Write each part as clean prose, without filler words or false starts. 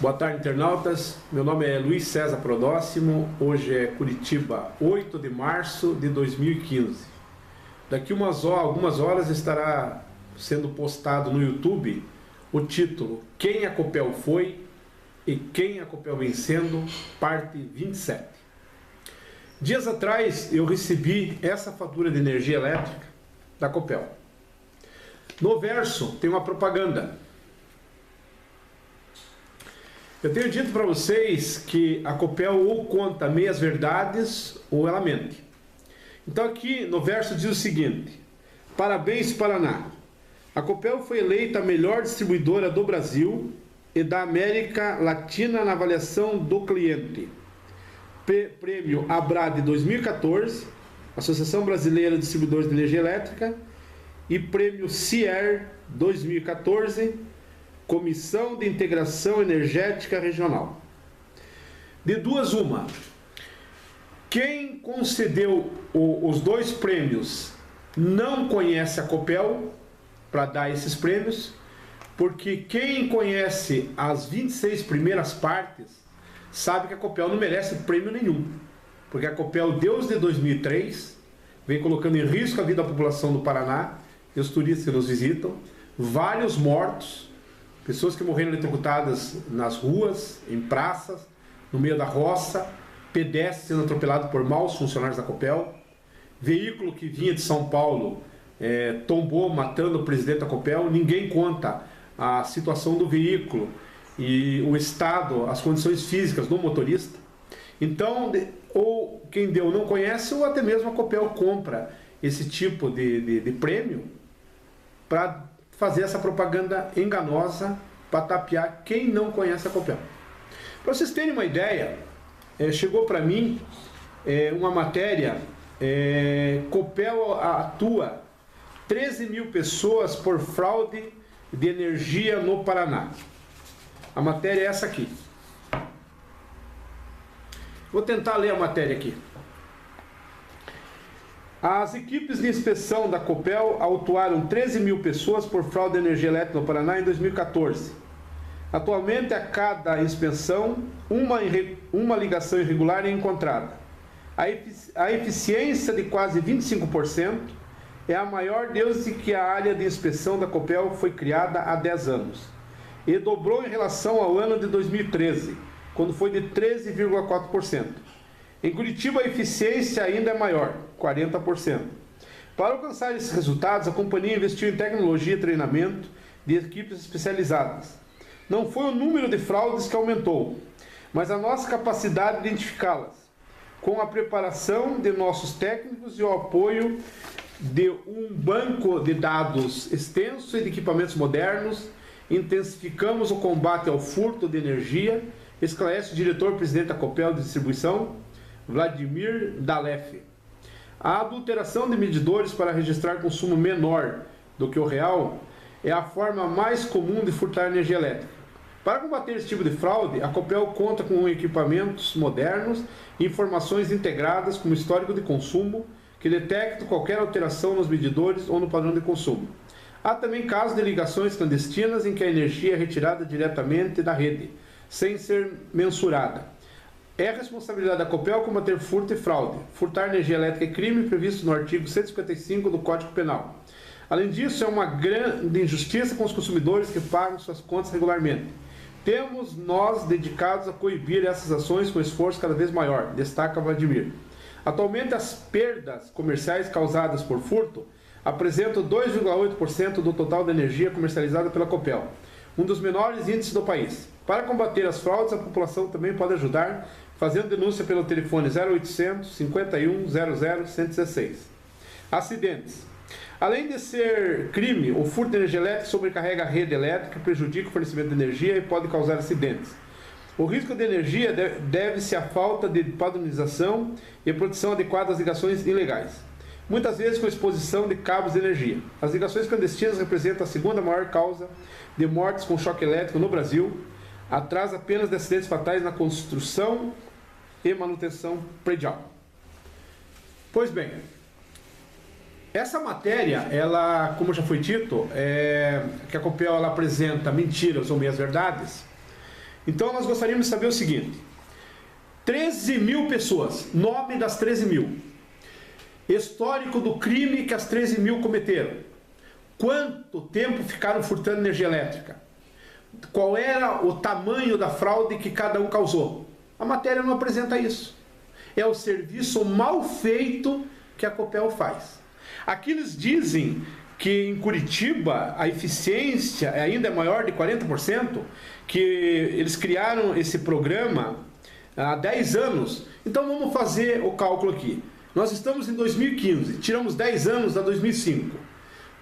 Boa tarde, internautas. Meu nome é Luiz César Prodóximo. Hoje é Curitiba, 8 de março de 2015. Daqui algumas horas estará sendo postado no YouTube o título Quem a Copel foi e quem a Copel vem sendo, parte 27. Dias atrás eu recebi essa fatura de energia elétrica da Copel. No verso tem uma propaganda. Eu tenho dito para vocês que a Copel ou conta meias verdades ou ela mente. Então aqui no verso diz o seguinte: parabéns, Paraná. A Copel foi eleita a melhor distribuidora do Brasil e da América Latina na avaliação do cliente. Prêmio ABRAD 2014, Associação Brasileira de Distribuidores de Energia Elétrica, e Prêmio CIER 2014, Comissão de Integração Energética Regional. De duas uma. Quem concedeu os dois prêmios não conhece a Copel para dar esses prêmios, porque quem conhece as 26 primeiras partes sabe que a Copel não merece prêmio nenhum, porque a Copel, desde 2003, vem colocando em risco a vida da população do Paraná e os turistas que nos visitam, vários mortos, pessoas que morreram eletrocutadas nas ruas, em praças, no meio da roça, pedestres sendo atropelados por maus funcionários da Copel, veículo que vinha de São Paulo tombou matando o presidente da Copel. Ninguém conta a situação do veículo e o estado, as condições físicas do motorista. Então, ou quem deu não conhece, ou até mesmo a Copel compra esse tipo de prêmio para fazer essa propaganda enganosa, para tapear quem não conhece a Copel. Para vocês terem uma ideia, chegou para mim uma matéria, Copel atua 13 mil pessoas por fraude de energia no Paraná. A matéria é essa aqui. Vou tentar ler a matéria aqui. As equipes de inspeção da Copel autuaram 13 mil pessoas por fraude de energia elétrica no Paraná em 2014. Atualmente, a cada inspeção, uma ligação irregular é encontrada. A eficiência de quase 25% é a maior desde que a área de inspeção da Copel foi criada há 10 anos. E dobrou em relação ao ano de 2013, quando foi de 13,4%. Em Curitiba, a eficiência ainda é maior, 40%. Para alcançar esses resultados, a companhia investiu em tecnologia e treinamento de equipes especializadas. Não foi o número de fraudes que aumentou, mas a nossa capacidade de identificá-las, com a preparação de nossos técnicos e o apoio de um banco de dados extenso e de equipamentos modernos. Intensificamos o combate ao furto de energia, esclarece o diretor-presidente da Copel de Distribuição, Vladimir Dalef. A adulteração de medidores para registrar consumo menor do que o real é a forma mais comum de furtar energia elétrica. Para combater esse tipo de fraude, a Copel conta com equipamentos modernos e informações integradas como histórico de consumo, que detectam qualquer alteração nos medidores ou no padrão de consumo. Há também casos de ligações clandestinas em que a energia é retirada diretamente da rede, sem ser mensurada. É responsabilidade da Copel combater furto e fraude. Furtar energia elétrica é crime previsto no artigo 155 do Código Penal. Além disso, é uma grande injustiça com os consumidores que pagam suas contas regularmente. Temos nós dedicados a coibir essas ações com esforço cada vez maior, destaca Vladimir. Atualmente, as perdas comerciais causadas por furto apresentam 2,8% do total da energia comercializada pela Copel, um dos menores índices do país. Para combater as fraudes, a população também pode ajudar fazendo denúncia pelo telefone 0800 51 00 116. Acidentes. Além de ser crime, o furto de energia elétrica sobrecarrega a rede elétrica, prejudica o fornecimento de energia e pode causar acidentes. O risco de energia deve-se à falta de padronização e produção adequada às ligações ilegais, muitas vezes com exposição de cabos de energia. As ligações clandestinas representam a segunda maior causa de mortes com choque elétrico no Brasil, atrás apenas de acidentes fatais na construção e manutenção predial. Pois bem, essa matéria, ela, como já foi dito, que a Copel ela apresenta mentiras ou meias-verdades. Então nós gostaríamos de saber o seguinte: 13 mil pessoas, nome das 13 mil, histórico do crime que as 13 mil cometeram, quanto tempo ficaram furtando energia elétrica, qual era o tamanho da fraude que cada um causou. A matéria não apresenta isso. É o serviço mal feito que a Copel faz. Aqui eles dizem que em Curitiba a eficiência ainda é maior de 40%, que eles criaram esse programa há 10 anos. Então vamos fazer o cálculo aqui. Nós estamos em 2015, tiramos 10 anos da 2005.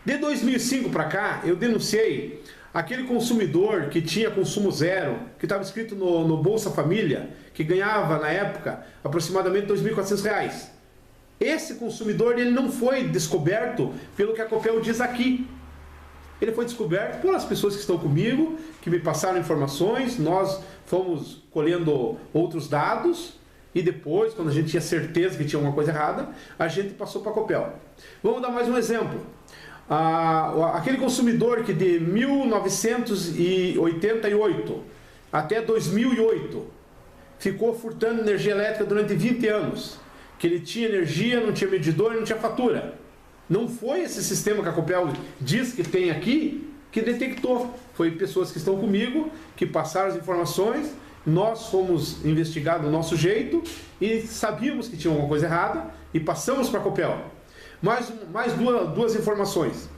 De 2005 para cá, eu denunciei aquele consumidor que tinha consumo zero, que estava escrito no Bolsa Família, que ganhava na época aproximadamente R$ 2.400. Esse consumidor ele não foi descoberto pelo que a Copel diz aqui. Ele foi descoberto pelas pessoas que estão comigo, que me passaram informações, nós fomos colhendo outros dados e depois, quando a gente tinha certeza que tinha alguma coisa errada, a gente passou para a Copel. Vamos dar mais um exemplo. Aquele consumidor que de 1988 até 2008 ficou furtando energia elétrica durante 20 anos, que ele tinha energia, não tinha medidor, não tinha fatura. Não foi esse sistema que a Copel diz que tem aqui que detectou. Foi pessoas que estão comigo, que passaram as informações, nós fomos investigados do nosso jeito e sabíamos que tinha alguma coisa errada e passamos para a Copel. Mais duas informações.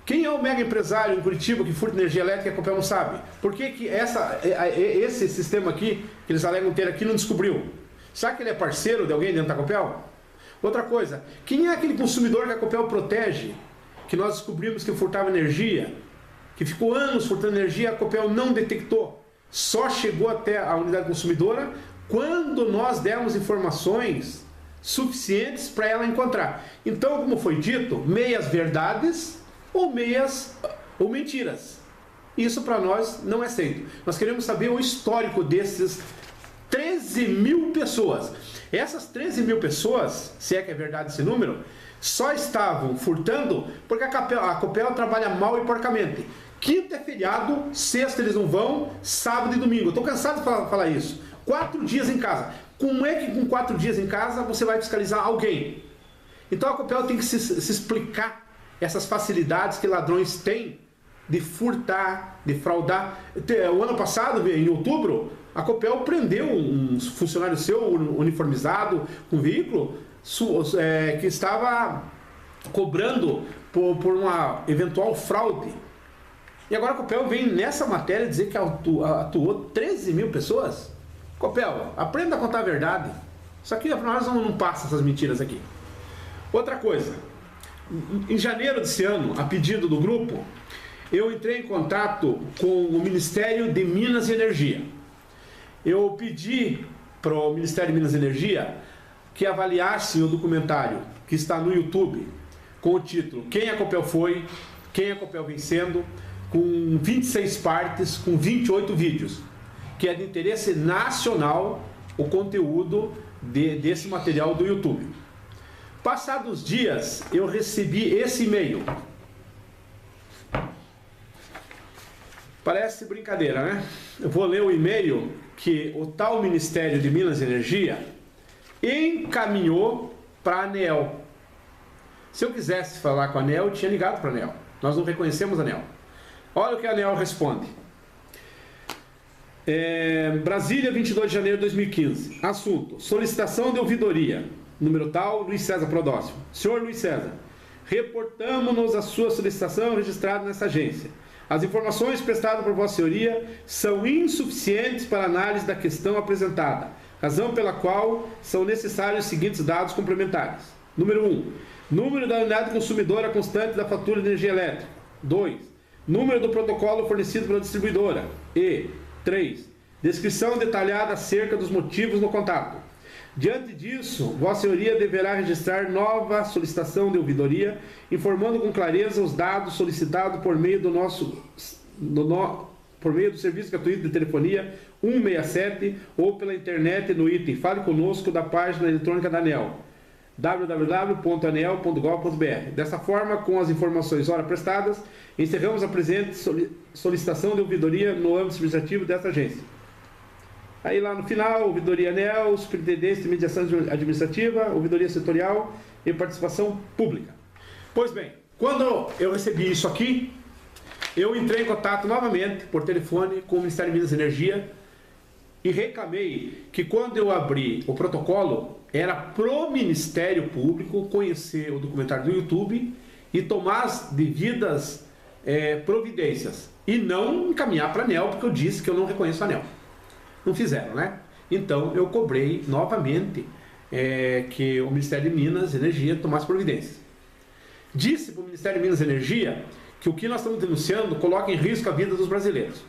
Quem é o mega empresário em Curitiba que furta energia elétrica e a Copel não sabe? Por que esse sistema aqui, que eles alegam ter aqui, não descobriu? Será que ele é parceiro de alguém dentro da Copel? Outra coisa, quem é aquele consumidor que a Copel protege, que nós descobrimos que furtava energia, que ficou anos furtando energia, a Copel não detectou? Só chegou até a unidade consumidora quando nós demos informações suficientes para ela encontrar. Então, como foi dito, meias verdades ou mentiras. Isso para nós não é aceito. Nós queremos saber o histórico desses 13 mil pessoas. Essas 13 mil pessoas, se é que é verdade esse número, só estavam furtando porque a Copel trabalha mal e porcamente. Quinta é feriado, sexta eles não vão, sábado e domingo. Estou cansado de falar isso. 4 dias em casa. Como é que com 4 dias em casa você vai fiscalizar alguém? Então a Copel tem que se explicar essas facilidades que ladrões têm de furtar, de fraudar. O ano passado, em outubro, a Copel prendeu um funcionário seu uniformizado com veículo que estava cobrando por uma eventual fraude. E agora a Copel vem nessa matéria dizer que atuou 13 mil pessoas? Copel, aprenda a contar a verdade. Isso aqui para nós não passa essas mentiras aqui. Outra coisa, em janeiro desse ano, a pedido do grupo, eu entrei em contato com o Ministério de Minas e Energia. Eu pedi para o Ministério de Minas e Energia que avaliasse o documentário que está no YouTube com o título Quem a Copel Foi, Quem a Copel Vem Sendo, com 26 partes, com 28 vídeos, que é de interesse nacional o conteúdo desse material do YouTube. Passados dias, eu recebi esse e-mail. Parece brincadeira, né? Eu vou ler o e-mail que o tal Ministério de Minas e Energia encaminhou para a ANEEL. Se eu quisesse falar com a ANEEL, eu tinha ligado para a ANEEL. Nós não reconhecemos a ANEEL. Olha o que a ANEEL responde. Brasília, 22 de janeiro de 2015. Assunto: solicitação de ouvidoria. Número tal, Luiz César Prodócio. Senhor Luiz César, reportamos-nos a sua solicitação registrada nessa agência. As informações prestadas por Vossa Senhoria são insuficientes para análise da questão apresentada, razão pela qual são necessários os seguintes dados complementares. Número 1. Número da unidade consumidora constante da fatura de energia elétrica. 2. Número do protocolo fornecido pela distribuidora. E 3. Descrição detalhada acerca dos motivos no contato. Diante disso, Vossa Senhoria deverá registrar nova solicitação de ouvidoria, informando com clareza os dados solicitados por meio do serviço gratuito de telefonia 167 ou pela internet no item Fale Conosco da página eletrônica da ANEEL, www.aneel.gov.br. Dessa forma, com as informações ora prestadas, encerramos a presente solicitação de ouvidoria no âmbito administrativo desta agência. Aí lá no final, ouvidoria ANEEL, superintendência de mediação administrativa, ouvidoria setorial e participação pública. Pois bem, quando eu recebi isso aqui, eu entrei em contato novamente por telefone com o Ministério de Minas e Energia e reclamei que quando eu abri o protocolo, era pro Ministério Público conhecer o documentário do YouTube e tomar as devidas providências e não encaminhar para a ANEEL, porque eu disse que eu não reconheço a ANEEL. Não fizeram, né? Então eu cobrei novamente que o Ministério de Minas e Energia tomasse providências. Disse para o Ministério de Minas e Energia que o que nós estamos denunciando coloca em risco a vida dos brasileiros.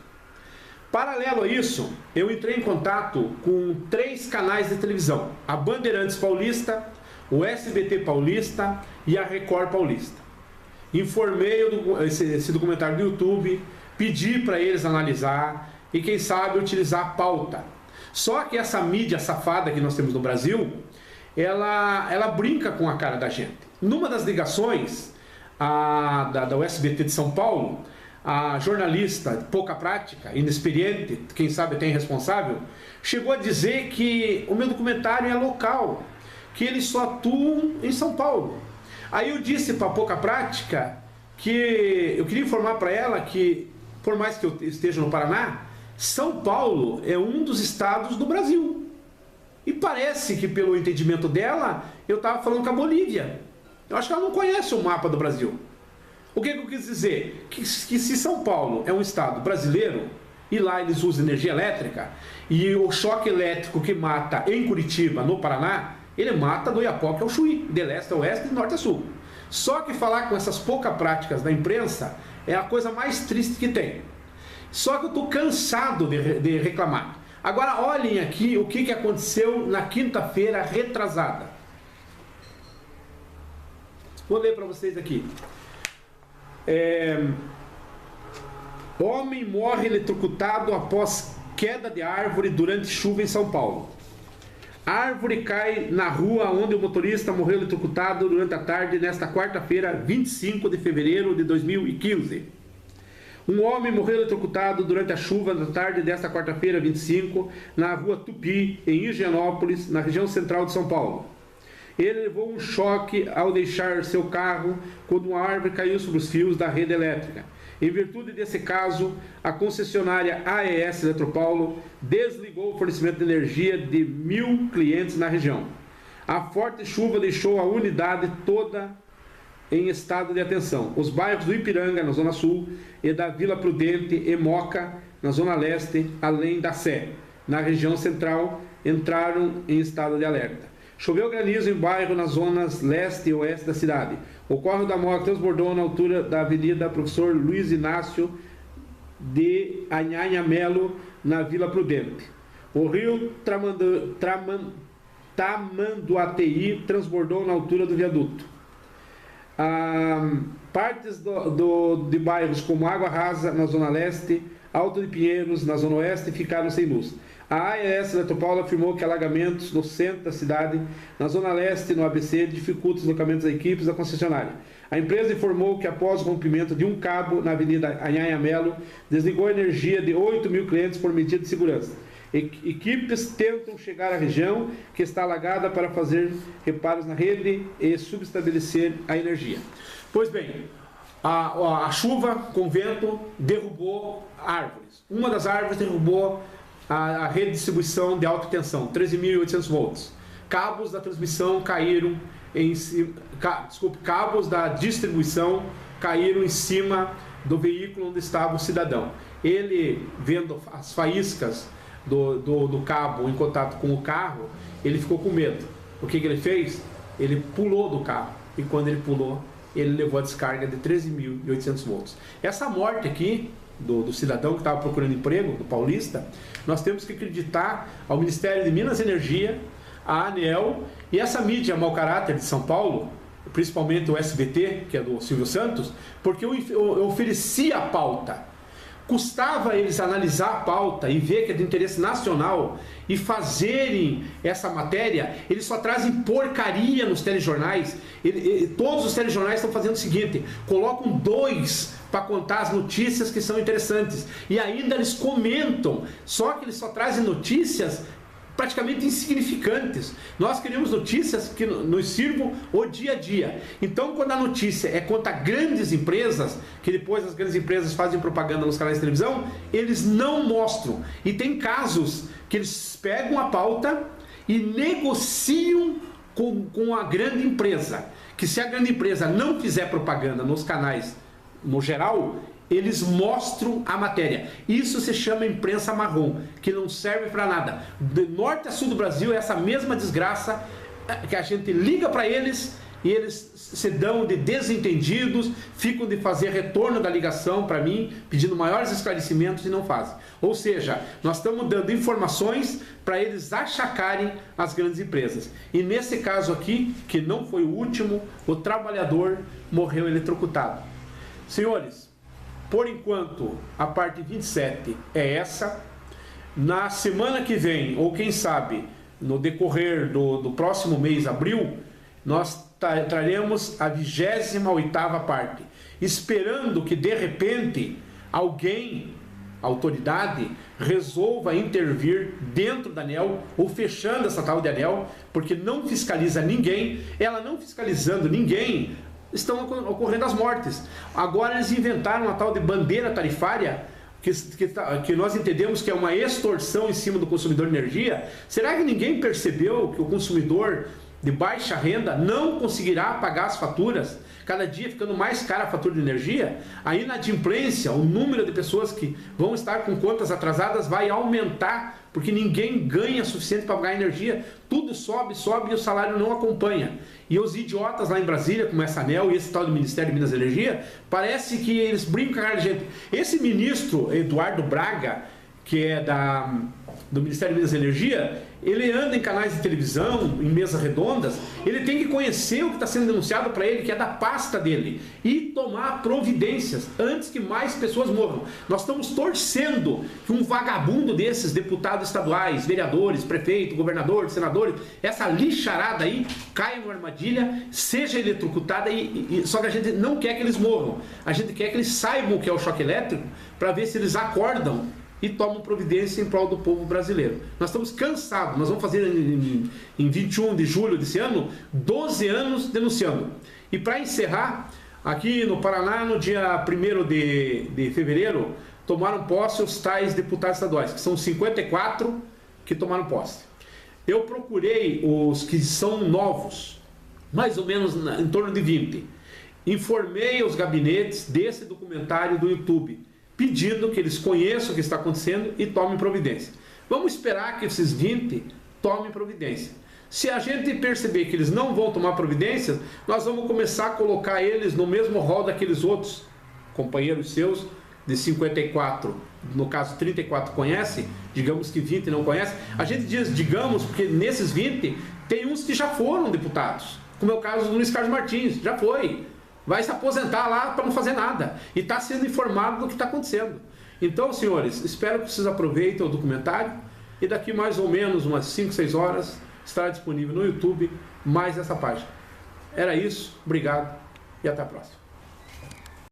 Paralelo a isso, eu entrei em contato com 3 canais de televisão: a Bandeirantes Paulista, o SBT Paulista e a Record Paulista. Informei esse documentário do YouTube, pedi para eles analisar e, quem sabe, utilizar a pauta. Só que essa mídia safada que nós temos no Brasil, ela brinca com a cara da gente. Numa das ligações da USBT de São Paulo, a jornalista de pouca prática, inexperiente, quem sabe até irresponsável, chegou a dizer que o meu documentário é local, que eles só atuam em São Paulo. Aí eu disse para pouca prática que eu queria informar para ela que, por mais que eu esteja no Paraná, São Paulo é um dos estados do Brasil. E parece que, pelo entendimento dela, eu estava falando com a Bolívia. Eu acho que ela não conhece o mapa do Brasil. O que eu quis dizer? Que se São Paulo é um estado brasileiro, e lá eles usam energia elétrica, e o choque elétrico que mata em Curitiba, no Paraná, ele mata do Iapoque ao Chuí, de leste a oeste e de norte a sul. Só que falar com essas poucas práticas da imprensa é a coisa mais triste que tem. Só que eu estou cansado de reclamar. Agora olhem aqui o que aconteceu na quinta-feira retrasada. Vou ler para vocês aqui. Homem morre eletrocutado após queda de árvore durante chuva em São Paulo. A árvore cai na rua onde o motorista morreu eletrocutado durante a tarde nesta quarta-feira, 25 de fevereiro de 2015. Um homem morreu eletrocutado durante a chuva da tarde desta quarta-feira, 25, na rua Tupi, em Higienópolis, na região central de São Paulo. Ele levou um choque ao deixar seu carro quando uma árvore caiu sobre os fios da rede elétrica. Em virtude desse caso, a concessionária AES Eletropaulo desligou o fornecimento de energia de 1.000 clientes na região. A forte chuva deixou a unidade toda em estado de atenção. Os bairros do Ipiranga, na Zona Sul, e da Vila Prudente e Moca, na Zona Leste, além da Sé, na região central, entraram em estado de alerta. Choveu granizo em bairro nas zonas leste e oeste da cidade. O córrego da Moca transbordou na altura da Avenida Professor Luiz Inácio de Anhanha-Melo, na Vila Prudente. O rio Tamanduateí transbordou na altura do viaduto. Partes de bairros como Água Rasa, na Zona Leste, Alto de Pinheiros, na Zona Oeste, ficaram sem luz. A AES Eletropaulo afirmou que alagamentos no centro da cidade, na Zona Leste e no ABC, dificultam os deslocamentos das equipes da concessionária. A empresa informou que, após o rompimento de um cabo na Avenida Anhanha-Melo, desligou a energia de 8.000 clientes por medida de segurança. Equipes tentam chegar à região que está alagada para fazer reparos na rede e subestabelecer a energia. Pois bem, a chuva com vento derrubou árvores. Uma das árvores derrubou a rede de distribuição de alta tensão, 13.800 volts. Cabos da transmissão caíram cabos da distribuição caíram em cima do veículo onde estava o cidadão. Ele, vendo as faíscas do cabo em contato com o carro, ele ficou com medo. O que ele fez? Ele pulou do carro. E quando ele pulou, ele levou a descarga de 13.800 volts. Essa morte aqui do cidadão que estava procurando emprego, do paulista, nós temos que acreditar ao Ministério de Minas e Energia, a ANEEL e essa mídia mau caráter de São Paulo, principalmente o SBT, que é do Silvio Santos, porque eu ofereci a pauta. custava eles analisar a pauta e ver que é de interesse nacional e fazerem essa matéria. Eles só trazem porcaria nos telejornais. Todos os telejornais estão fazendo o seguinte: colocam 2 para contar as notícias que são interessantes, e ainda eles comentam, só que eles só trazem notícias praticamente insignificantes. Nós queremos notícias que nos sirvam o dia a dia. Então, quando a notícia é contra grandes empresas, que depois as grandes empresas fazem propaganda nos canais de televisão, eles não mostram. E tem casos que eles pegam a pauta e negociam com a grande empresa, que se a grande empresa não fizer propaganda nos canais no geral, eles mostram a matéria. Isso se chama imprensa marrom, que não serve para nada. De norte a sul do Brasil é essa mesma desgraça, que a gente liga para eles e eles se dão de desentendidos, ficam de fazer retorno da ligação para mim, pedindo maiores esclarecimentos, e não fazem. Ou seja, nós estamos dando informações para eles achacarem as grandes empresas. E nesse caso aqui, que não foi o último, o trabalhador morreu eletrocutado. Senhores, por enquanto, a parte 27 é essa. Na semana que vem, ou quem sabe, no decorrer do próximo mês, abril, nós traremos a 28ª parte, esperando que, de repente, alguém, autoridade, resolva intervir dentro da ANEEL, ou fechando essa tal de ANEEL, porque não fiscaliza ninguém. Ela não fiscalizando ninguém, estão ocorrendo as mortes. Agora eles inventaram uma tal de bandeira tarifária, que nós entendemos que é uma extorsão em cima do consumidor de energia. Será que ninguém percebeu que o consumidor de baixa renda não conseguirá pagar as faturas? Cada dia ficando mais cara a fatura de energia. A inadimplência, o número de pessoas que vão estar com contas atrasadas vai aumentar, porque ninguém ganha suficiente para pagar energia. Tudo sobe, sobe e o salário não acompanha. E os idiotas lá em Brasília, como essa ANEEL e esse tal do Ministério de Minas e Energia, parece que eles brincam com a cara de gente. Esse ministro, Eduardo Braga, que é do Ministério de Minas e Energia, ele anda em canais de televisão, em mesas redondas. Ele tem que conhecer o que está sendo denunciado para ele, que é da pasta dele, e tomar providências antes que mais pessoas morram. Nós estamos torcendo que um vagabundo desses, deputados estaduais, vereadores, prefeito, governador, senadores, essa lixarada aí, caia numa armadilha, seja eletrocutada, só que a gente não quer que eles morram. A gente quer que eles saibam o que é o choque elétrico, para ver se eles acordam e tomam providência em prol do povo brasileiro. Nós estamos cansados. Nós vamos fazer em 21 de julho desse ano 12 anos denunciando. E para encerrar, aqui no Paraná, no dia 1º de fevereiro, tomaram posse os tais deputados estaduais, que são 54 que tomaram posse. Eu procurei os que são novos, mais ou menos em torno de 20. Informei os gabinetes desse documentário do YouTube, pedindo que eles conheçam o que está acontecendo e tomem providência. Vamos esperar que esses 20 tomem providência. Se a gente perceber que eles não vão tomar providências, nós vamos começar a colocar eles no mesmo rol daqueles outros companheiros seus, de 54, no caso 34 conhece, digamos que 20 não conhece. A gente diz digamos porque nesses 20 tem uns que já foram deputados, como é o caso do Luiz Carlos Martins, já foi. Vai se aposentar lá para não fazer nada. E está sendo informado do que está acontecendo. Então, senhores, espero que vocês aproveitem o documentário. E daqui mais ou menos umas 5, 6 horas estará disponível no YouTube mais essa página. Era isso, obrigado e até a próxima.